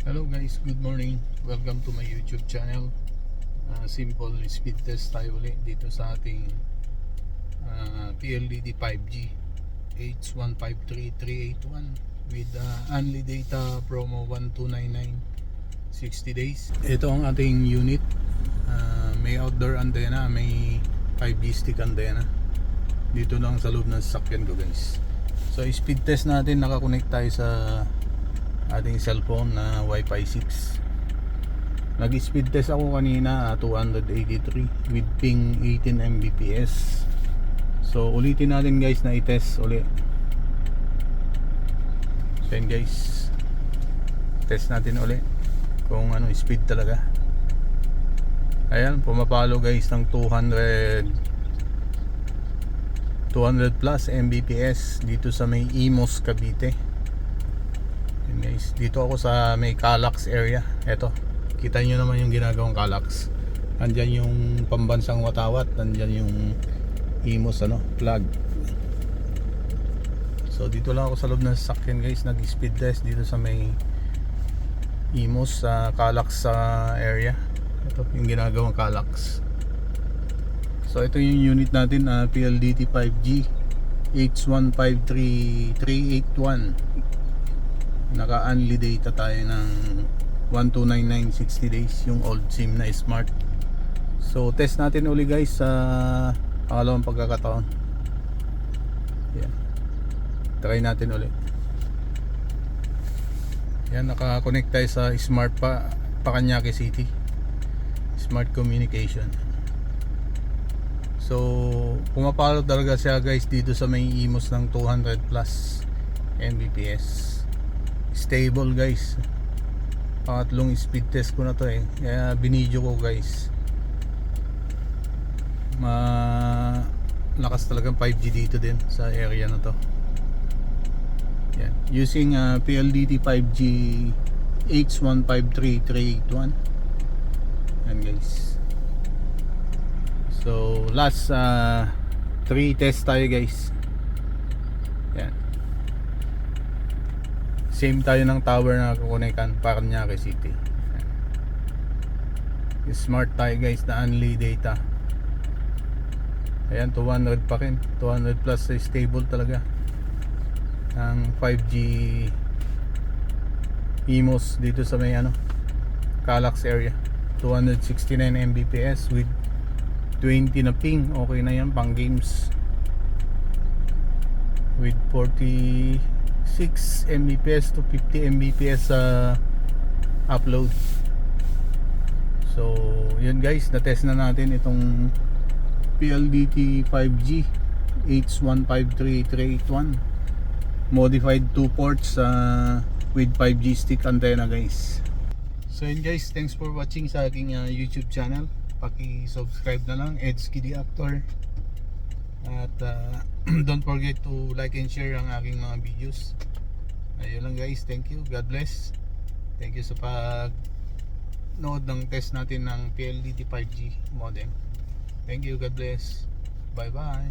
Hello guys, good morning. Welcome to my YouTube channel. Simple speed test tayo ulit dito sa ating PLDT 5G H153381 with Unli Data Promo 1299 60 days. Ito ang ating unit. May outdoor antena, may 5G stick antena. Dito lang sa loob ng sasakyan ko guys. So speed test natin, nakakonect tayo sa ating cellphone na Wi-Fi 6. Nag-speed test ako kanina 283 with ping 18 Mbps. So ulitin natin guys na i-test ulit. So yun guys, test natin ulit kung ano speed talaga. Ayan, pumapalo guys ng 200 plus Mbps dito sa may Imos, Cavite. Guys, dito ako sa may Calax area. Eto, kita nyo naman yung ginagawang Calax. Andyan yung pambansang Watawat, andyan yung Imos plug. So dito lang ako sa loob ng sasakyan guys, nag speed test dito sa may Imos sa Calax area. Ito yung ginagawang Calax. So ito yung unit natin, PLDT 5G H153381. Naka-unli data tayo ng 1299 60 days, yung old SIM na smart. So test natin uli guys sa pangalawang pagkakataon. Yan, try natin uli. Yan, naka-connect tayo sa smart Paranaque City, smart communication. So pumapalo talaga siya guys dito sa may Imos ng 200 plus Mbps. Stable guys. Pangatlong speed test ko na to kaya binidyo ko guys. Lakas talagang 5G dito din sa area na to. Yan, using PLDT 5G H153381. Yan guys. So last 3 test tayo guys. Yan, same tayo ng tower na kukonekan Paranaque City. Smart tayo guys na unli data. Ayan, 200 pa rin, 200 plus, stable talaga ang 5G Imos dito sa may Calax area. 269 Mbps with 20 na ping. Okay na yan pang games with 46 Mbps to 50 Mbps upload. So yun guys, na-test na natin itong PLDT 5G H153381 modified 2 ports with 5G stick antenna guys. So yun guys, thanks for watching sa aking YouTube channel. Paki-subscribe na lang, Edskidi Actor. At don't forget to like and share ang aking mga videos. Ayun lang guys, thank you, God bless. Thank you sa pag-nood ng test natin ng PLDT 5G modem. Thank you, God bless. Bye bye.